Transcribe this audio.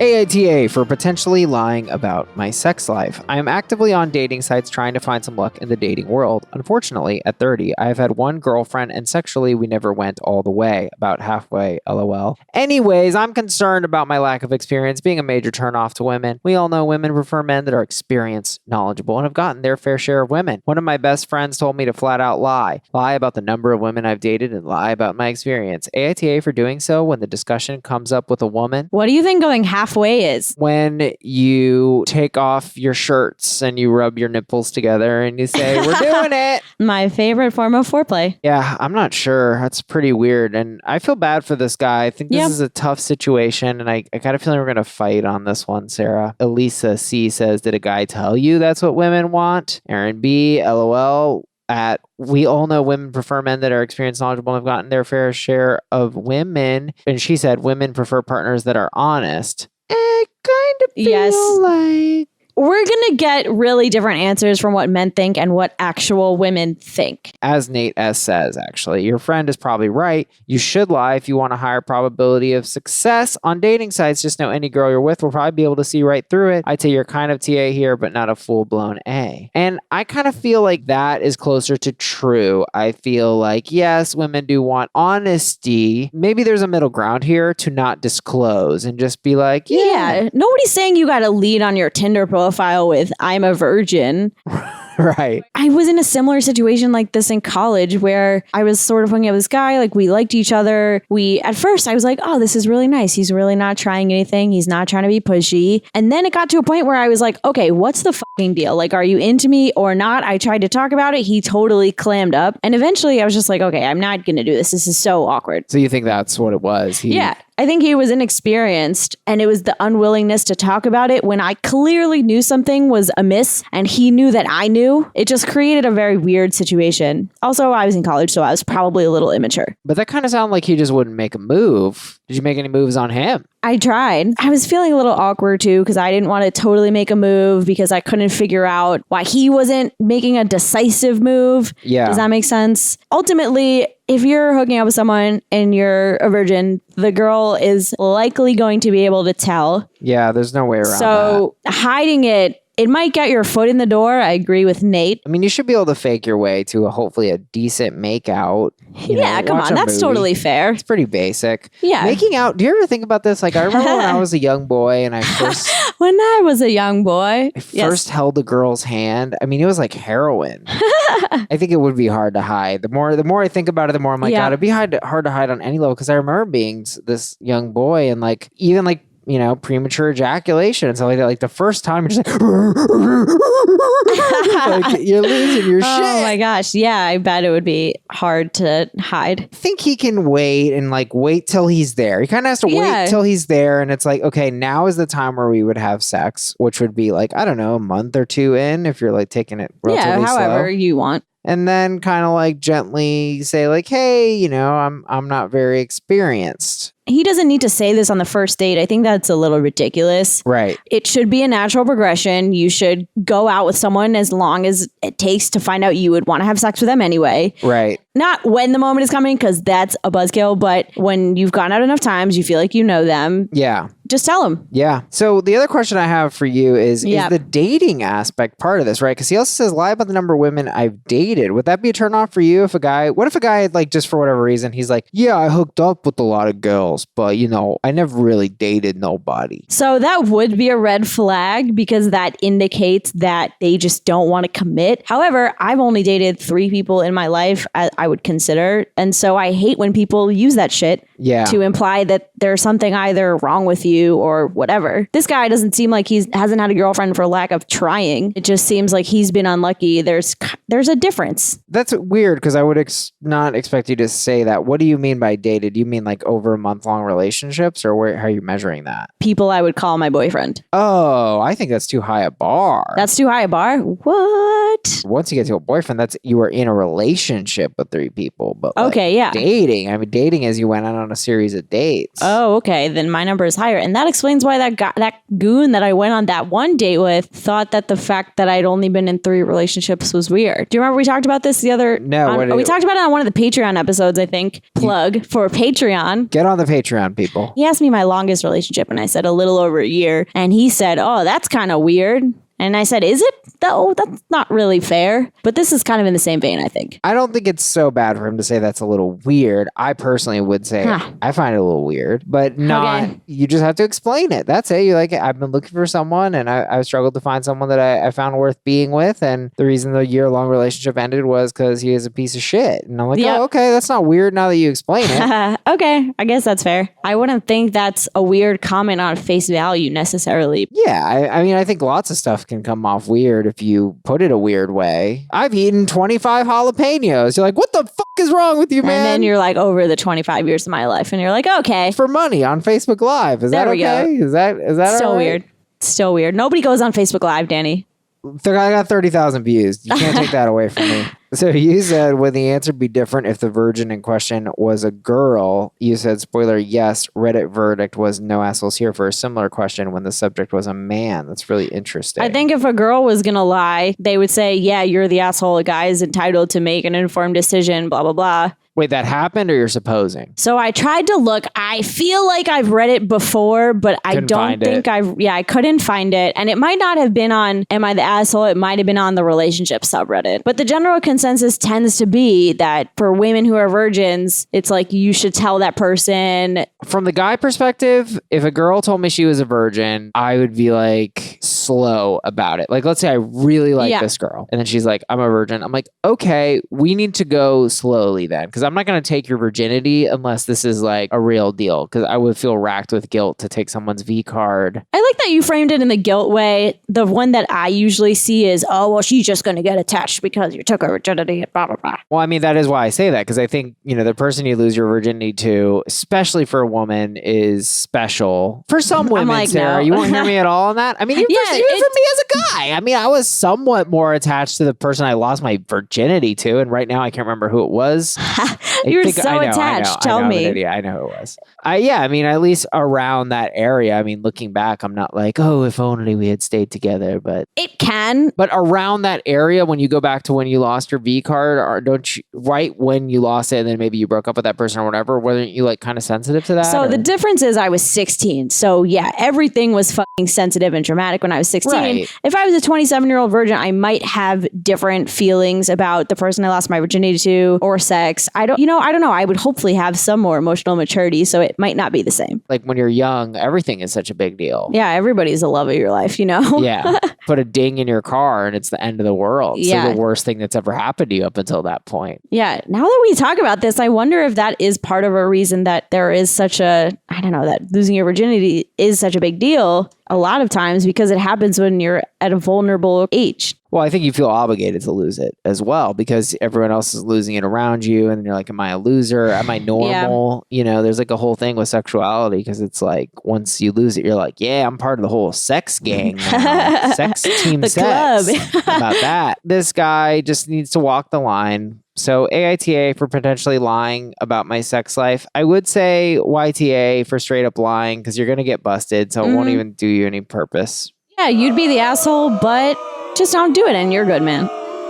AITA for potentially lying about my sex life. I am actively on dating sites trying to find some luck in the dating world. Unfortunately, at 30, I have had one girlfriend and sexually we never went all the way. About halfway, lol. Anyways, I'm concerned about my lack of experience being a major turnoff to women. We all know women prefer men that are experienced, knowledgeable, and have gotten their fair share of women. One of my best friends told me to flat out lie. Lie about the number of women I've dated and lie about my experience. AITA for doing so when the discussion comes up with a woman. What do you think going halfway is? When you take off your shirts and you rub your nipples together and you say, we're doing it. My favorite form of foreplay. Yeah, I'm not sure. That's pretty weird. And I feel bad for this guy. I think this is a tough situation. And I got a feeling we're going to fight on this one, Sarah. Elisa C says, did a guy tell you that's what women want? Aaron B, LOL. We all know women prefer men that are experienced, knowledgeable, and have gotten their fair share of women. And she said women prefer partners that are honest. I kind of feel like we're going to get really different answers from what men think and what actual women think. As Nate S. says, actually, your friend is probably right. You should lie if you want a higher probability of success on dating sites. Just know any girl you're with will probably be able to see right through it. I'd say you're kind of TA here, but not a full-blown A. And I kind of feel like that is closer to true. I feel like, yes, women do want honesty. Maybe there's a middle ground here to not disclose and just be like, yeah. Nobody's saying you got to lead on your Tinder profile with I'm a virgin. Right. I was in a similar situation like this in college where I was sort of hooking up with this guy. Like, we liked each other. At first I was like, oh, this is really nice. He's really not trying anything. He's not trying to be pushy. And then it got to a point where I was like, okay, what's the fucking deal? Like, are you into me or not? I tried to talk about it. He totally clammed up. And eventually I was just like, okay, I'm not going to do this. This is so awkward. So you think that's what it was? Yeah. I think he was inexperienced, and it was the unwillingness to talk about it when I clearly knew something was amiss and he knew that I knew. It just created a very weird situation. Also, I was in college, so I was probably a little immature. But that kind of sounded like he just wouldn't make a move. Did you make any moves on him? I tried. I was feeling a little awkward too because I didn't want to totally make a move because I couldn't figure out why he wasn't making a decisive move. Yeah. Does that make sense? Ultimately, if you're hooking up with someone and you're a virgin, the girl is likely going to be able to tell. Yeah, there's no way around that. So hiding it might get your foot in the door. I agree with Nate. I mean, you should be able to fake your way to hopefully a decent makeout. Come on. That's totally fair. It's pretty basic. Yeah. Making out. Do you ever think about this? Like, I remember when I was a young boy and I first... When I was a young boy. I first held a girl's hand. I mean, it was like heroin. I think it would be hard to hide. The more I think about it, the more I'm like, God, it'd be hard to hide on any level. Because I remember being this young boy and like, even like, you know, premature ejaculation and stuff like that. Like the first time, you're just like, like you're losing your shit. Oh my gosh. Yeah, I bet it would be hard to hide. I think he can wait and like wait till he's there. He kind of has to wait till he's there. And it's like, okay, now is the time where we would have sex, which would be like, I don't know, a month or two in if you're like taking it relatively slow. However you want. And then kind of like gently say like, hey, you know, I'm not very experienced. He doesn't need to say this on the first date. I think that's a little ridiculous. Right. It should be a natural progression. You should go out with someone as long as it takes to find out you would want to have sex with them anyway. Right. Not when the moment is coming, because that's a buzzkill, but when you've gone out enough times, you feel like you know them. Yeah. Just tell them. Yeah. So the other question I have for you is the dating aspect part of this, right? Because he also says lie about the number of women I've dated. Would that be a turnoff for you what if a guy like just for whatever reason, he's like, yeah, I hooked up with a lot of girls, but you know, I never really dated nobody. So that would be a red flag because that indicates that they just don't want to commit. However, I've only dated 3 people in my life I would consider. And so I hate when people use that shit to imply that there's something either wrong with you or whatever. This guy doesn't seem like he hasn't had a girlfriend for lack of trying. It just seems like he's been unlucky. There's a difference. That's weird because I would not expect you to say that. What do you mean by dated? Do you mean like over a month-long relationships or how are you measuring that? People I would call my boyfriend. Oh, I think that's too high a bar. That's too high a bar? What? What? Once you get to a boyfriend, that's you are in a relationship with 3 people. But Okay, yeah. dating. I mean, dating is you went out on a series of dates. Oh, okay. Then my number is higher. And that explains why that goon that I went on that one date with thought that the fact that I'd only been in 3 relationships was weird. Do you remember we talked about this the other... No. We talked about it on one of the Patreon episodes, I think. Plug for Patreon. Get on the Patreon, people. He asked me my longest relationship and I said a little over a year. And he said, oh, that's kind of weird. And I said, is it? Though that's not really fair. But this is kind of in the same vein, I think. I don't think it's so bad for him to say that's a little weird. I personally would say I find it a little weird, but not. Okay. You just have to explain it. That's it. You're like, I've been looking for someone and I've struggled to find someone that I found worth being with. And the reason the year-long relationship ended was because he is a piece of shit. And I'm like, oh, okay, that's not weird now that you explain it. Okay, I guess that's fair. I wouldn't think that's a weird comment on face value necessarily. Yeah, I mean, I think lots of stuff can come off weird if you put it a weird way. I've eaten 25 jalapenos. You're like, what the fuck is wrong with you, man? And then you're like, over the 25 years of my life. And you're like, okay. For money on Facebook Live. Is that okay? Is that still weird? Still weird. Nobody goes on Facebook Live, Danny. I got 30,000 views. You can't take that away from me. So you said, would the answer be different if the virgin in question was a girl? You said, spoiler, yes. Reddit verdict was no assholes here for a similar question when the subject was a man. That's really interesting. I think if a girl was going to lie, they would say, yeah, you're the asshole. A guy is entitled to make an informed decision, blah, blah, blah. Wait, that happened or you're supposing? So I tried to look. I feel like I've read it before, but I don't think I couldn't find it. And it might not have been on Am I the Asshole? It might have been on the relationship subreddit. But the general consensus tends to be that for women who are virgins, it's like you should tell that person. From the guy perspective, if a girl told me she was a virgin, I would be like slow about it. Like, let's say I really like this girl. And then she's like, I'm a virgin. I'm like, okay, we need to go slowly then. Because I'm not going to take your virginity unless this is like a real deal. Because I would feel racked with guilt to take someone's V card. I like that you framed it in the guilt way. The one that I usually see is, oh, well, she's just going to get attached because you took her virginity, blah, blah, blah. Well, I mean, that is why I say that. Because I think, the person you lose your virginity to, especially for a woman, is special. For some women, like, Sarah, no. You won't hear me at all on that. I mean, even for me as a guy. I mean, I was somewhat more attached to the person I lost my virginity to. And right now, I can't remember who it was. You're so attached. Tell me. I know who it was. I mean, at least around that area. I mean, looking back, I'm not like, oh, if only we had stayed together. But it can. But around that area, when you go back to when you lost your V card, or don't you, right when you lost it, and then maybe you broke up with that person or whatever, weren't you like kind of sensitive to that? So the difference is I was 16. So yeah, everything was fucking sensitive and dramatic when I was 16. Right. If I was a 27-year-old virgin, I might have different feelings about the person I lost my virginity to or sex. I don't know. I would hopefully have some more emotional maturity, so it might not be the same. Like when you're young, everything is such a big deal. Yeah, everybody's the love of your life, Yeah. Put a ding in your car and it's the end of the world. Yeah. So the worst thing that's ever happened to you up until that point. Yeah. Now that we talk about this, I wonder if that is part of a reason that there is such that losing your virginity is such a big deal a lot of times, because it happens when you're at a vulnerable age. Well, I think you feel obligated to lose it as well because everyone else is losing it around you. And you're like, am I a loser? Am I normal? Yeah. There's like a whole thing with sexuality because it's like once you lose it, you're like, yeah, I'm part of the whole sex gang now. Sex team the sex. Club. About that. This guy just needs to walk the line. So AITA for potentially lying about my sex life. I would say YTA for straight up lying because you're going to get busted. So it won't even do you any purpose. Yeah, you'd be the asshole, but just don't do it and you're good, man.